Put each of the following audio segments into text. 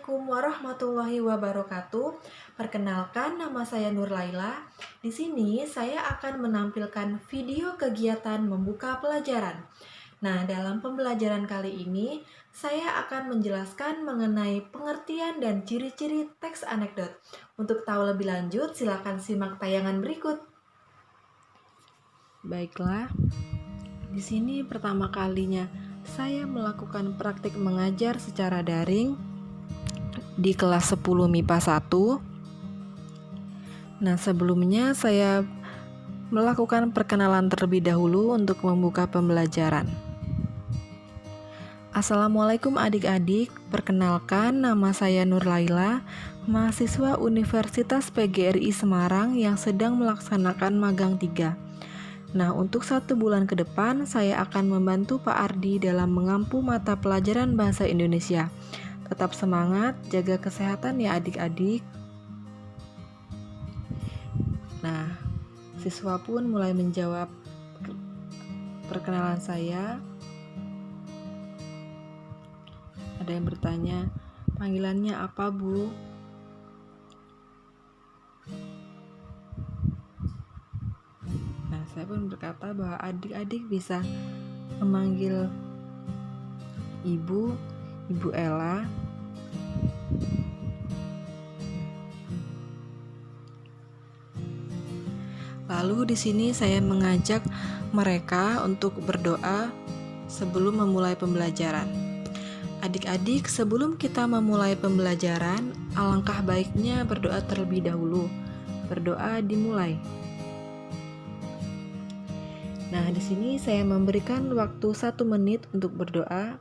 Assalamualaikum warahmatullahi wabarakatuh. Perkenalkan, nama saya Nur Laila. Di sini saya akan menampilkan video kegiatan membuka pelajaran. Nah, dalam pembelajaran kali ini, saya akan menjelaskan mengenai pengertian dan ciri-ciri teks anekdot. Untuk tahu lebih lanjut, silakan simak tayangan berikut. Baiklah, di sini pertama kalinya saya melakukan praktik mengajar secara daring di kelas 10 MIPA 1. Nah, sebelumnya saya melakukan perkenalan terlebih dahulu untuk membuka pembelajaran. Assalamualaikum adik-adik, perkenalkan nama saya Nur Laila, mahasiswa Universitas PGRI Semarang yang sedang melaksanakan magang 3. Nah, untuk 1 bulan ke depan, saya akan membantu Pak Ardi dalam mengampu mata pelajaran Bahasa Indonesia. Tetap semangat, jaga kesehatan ya adik-adik. Nah, siswa pun mulai menjawab perkenalan saya. Ada yang bertanya, panggilannya apa, Bu? Nah, saya pun berkata bahwa adik-adik bisa memanggil Ibu Ella. Lalu di sini saya mengajak mereka untuk berdoa sebelum memulai pembelajaran. Adik-adik, sebelum kita memulai pembelajaran, alangkah baiknya berdoa terlebih dahulu. Berdoa dimulai. Nah, di sini saya memberikan waktu 1 menit untuk berdoa.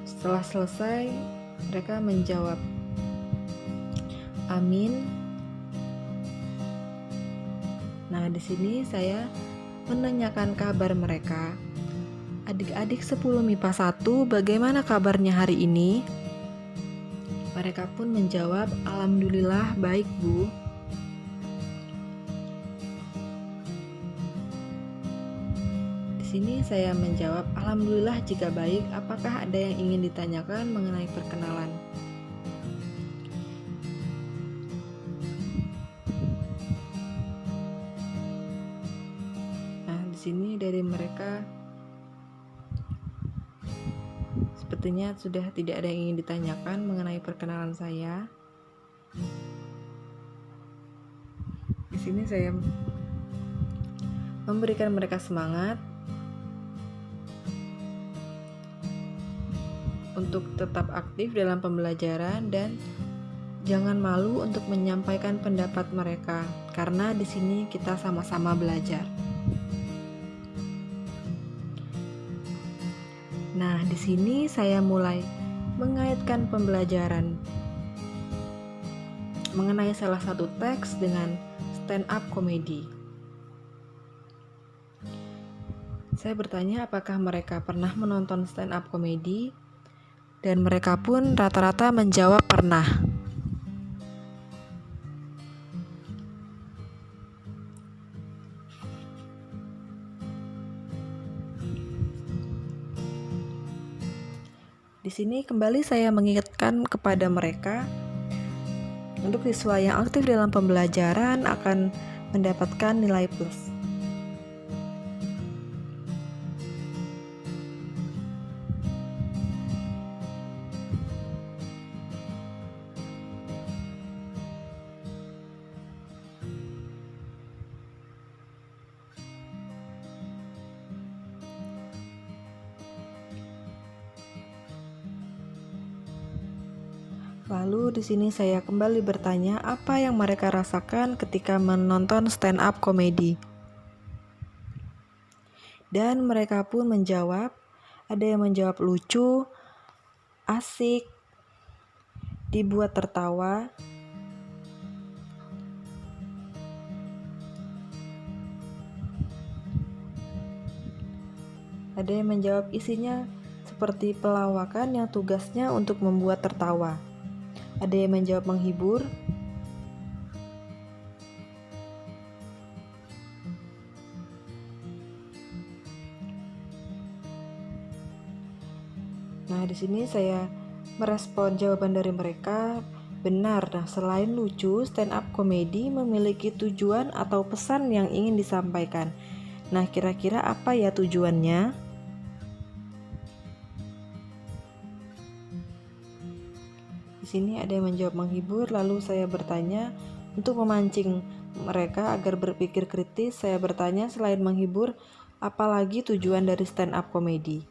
Setelah selesai, mereka menjawab, "Amin." Nah, di sini saya menanyakan kabar mereka. Adik-adik 10 MIPA 1, bagaimana kabarnya hari ini? Mereka pun menjawab, "Alhamdulillah baik, Bu." Di sini saya menjawab, "Alhamdulillah jika baik, apakah ada yang ingin ditanyakan mengenai perkenalan?" Nah, di sini dari mereka sepertinya sudah tidak ada yang ingin ditanyakan mengenai perkenalan saya. Di sini saya memberikan mereka semangat untuk tetap aktif dalam pembelajaran dan jangan malu untuk menyampaikan pendapat mereka, karena di sini kita sama-sama belajar. Nah, di sini saya mulai mengaitkan pembelajaran mengenai salah satu teks dengan stand up comedy. Saya bertanya apakah mereka pernah menonton stand up comedy, dan mereka pun rata-rata menjawab pernah. Di sini kembali saya mengingatkan kepada mereka, untuk siswa yang aktif dalam pembelajaran akan mendapatkan nilai plus. Lalu di sini saya kembali bertanya apa yang mereka rasakan ketika menonton stand up comedy. Dan mereka pun menjawab, ada yang menjawab lucu, asik, dibuat tertawa. Ada yang menjawab isinya seperti pelawakan yang tugasnya untuk membuat tertawa. Ada yang menjawab menghibur. Nah, di sini saya merespon jawaban dari mereka. Benar. Nah, selain lucu, stand up comedy memiliki tujuan atau pesan yang ingin disampaikan. Nah, kira-kira apa ya tujuannya? Di sini ada yang menjawab menghibur, lalu saya bertanya untuk memancing mereka agar berpikir kritis. Saya bertanya, selain menghibur, apalagi tujuan dari stand up comedy?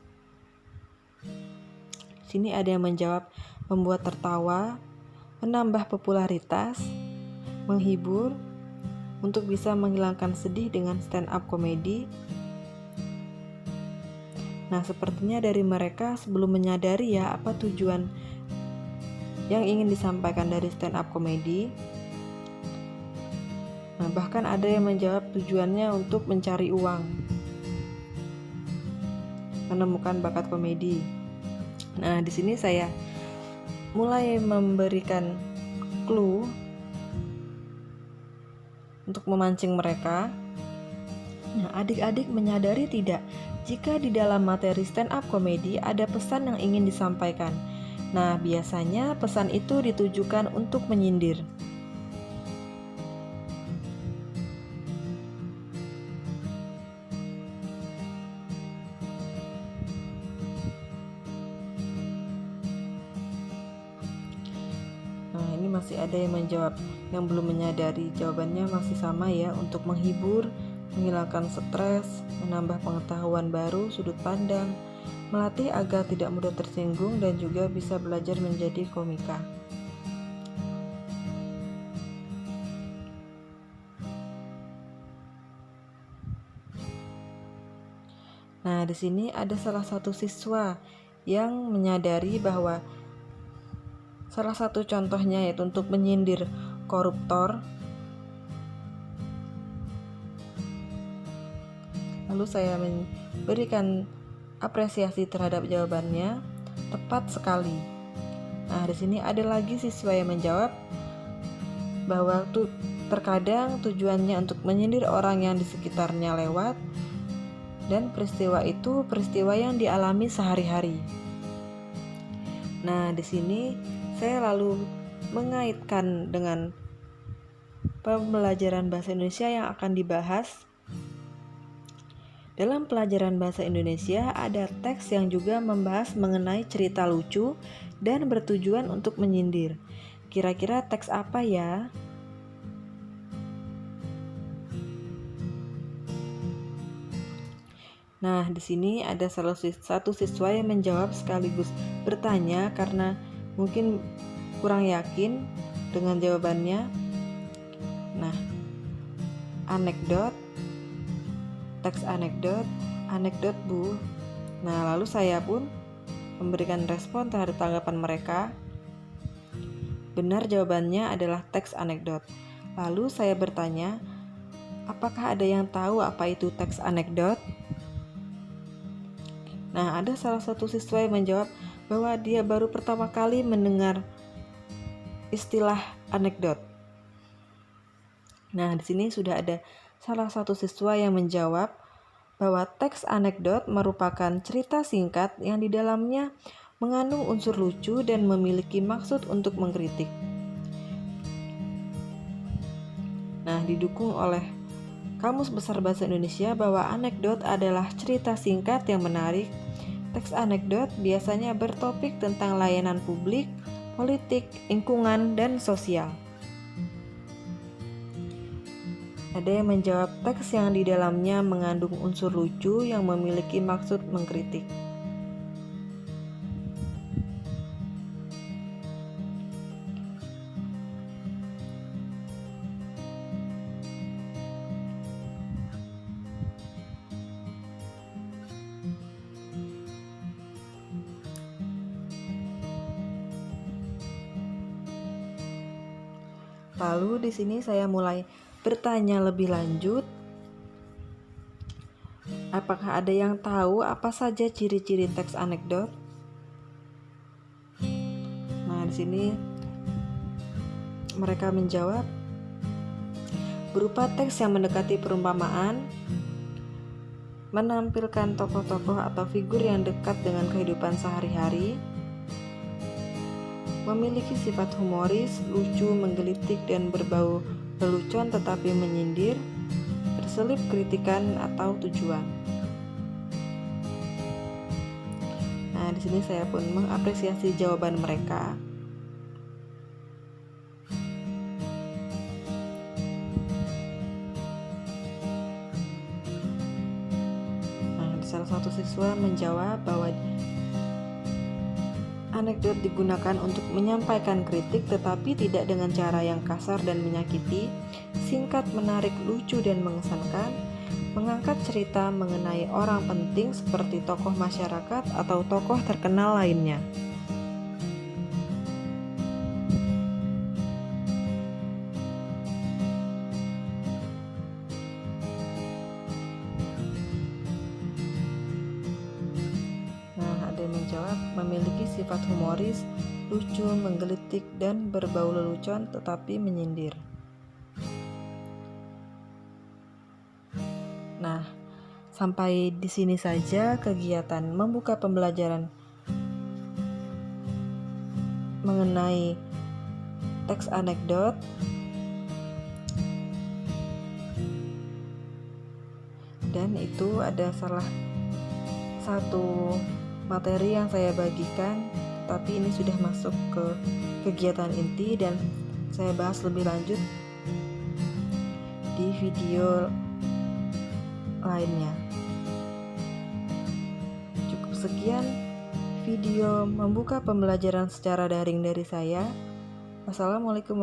Di sini ada yang menjawab membuat tertawa, menambah popularitas, menghibur, untuk bisa menghilangkan sedih dengan stand up comedy. Nah, sepertinya dari mereka sebelum menyadari ya apa tujuan yang ingin disampaikan dari stand up comedy. Nah, bahkan ada yang menjawab tujuannya untuk mencari uang, menemukan bakat komedi. Nah, di sini saya mulai memberikan clue untuk memancing mereka. Nah, adik-adik menyadari tidak jika di dalam materi stand up comedy ada pesan yang ingin disampaikan? Nah, biasanya pesan itu ditujukan untuk menyindir. Nah, ini masih ada yang menjawab yang belum menyadari. Jawabannya masih sama ya, untuk menghibur, menghilangkan stres, menambah pengetahuan baru, sudut pandang, melatih agar tidak mudah tersinggung, dan juga bisa belajar menjadi komika. Nah, di sini ada salah satu siswa yang menyadari bahwa salah satu contohnya yaitu untuk menyindir koruptor. Lalu saya memberikan apresiasi terhadap jawabannya, tepat sekali. Nah, di sini ada lagi siswa yang menjawab bahwa terkadang tujuannya untuk menyindir orang yang di sekitarnya lewat, dan peristiwa itu peristiwa yang dialami sehari-hari. Nah, di sini saya lalu mengaitkan dengan pembelajaran bahasa Indonesia yang akan dibahas. Dalam pelajaran bahasa Indonesia ada teks yang juga membahas mengenai cerita lucu dan bertujuan untuk menyindir. Kira-kira teks apa ya? Nah, di sini ada salah satu siswa yang menjawab sekaligus bertanya karena mungkin kurang yakin dengan jawabannya. Nah, teks anekdot Bu. Nah, lalu saya pun memberikan respon terhadap tanggapan mereka. Benar, jawabannya adalah teks anekdot. Lalu saya bertanya, apakah ada yang tahu apa itu teks anekdot? Nah, ada salah satu siswa yang menjawab bahwa dia baru pertama kali mendengar istilah anekdot. Nah, di sini sudah ada salah satu siswa yang menjawab bahwa teks anekdot merupakan cerita singkat yang di dalamnya mengandung unsur lucu dan memiliki maksud untuk mengkritik. Nah, didukung oleh Kamus Besar Bahasa Indonesia bahwa anekdot adalah cerita singkat yang menarik. Teks anekdot biasanya bertopik tentang layanan publik, politik, lingkungan, dan sosial. Ada yang menjawab teks yang di dalamnya mengandung unsur lucu yang memiliki maksud mengkritik. Lalu di sini saya mulai bertanya lebih lanjut, apakah ada yang tahu apa saja ciri-ciri teks anekdot? Nah, di sini mereka menjawab berupa teks yang mendekati perumpamaan, menampilkan tokoh-tokoh atau figur yang dekat dengan kehidupan sehari-hari, memiliki sifat humoris, lucu, menggelitik, dan berbau lelucon tetapi menyindir, berselip kritikan atau tujuan. Nah, di sini saya pun mengapresiasi jawaban mereka. Salah satu siswa menjawab bahwa anekdot digunakan untuk menyampaikan kritik tetapi tidak dengan cara yang kasar dan menyakiti, singkat, menarik, lucu, dan mengesankan, mengangkat cerita mengenai orang penting seperti tokoh masyarakat atau tokoh terkenal lainnya. Ada yang menjawab memiliki sifat humoris, lucu, menggelitik, dan berbau lelucon tetapi menyindir. Nah, sampai di sini saja kegiatan membuka pembelajaran mengenai teks anekdot. Dan itu ada salah satu materi yang saya bagikan, tapi ini sudah masuk ke kegiatan inti dan saya bahas lebih lanjut di video lainnya. Cukup sekian video membuka pembelajaran secara daring dari saya. Wassalamualaikum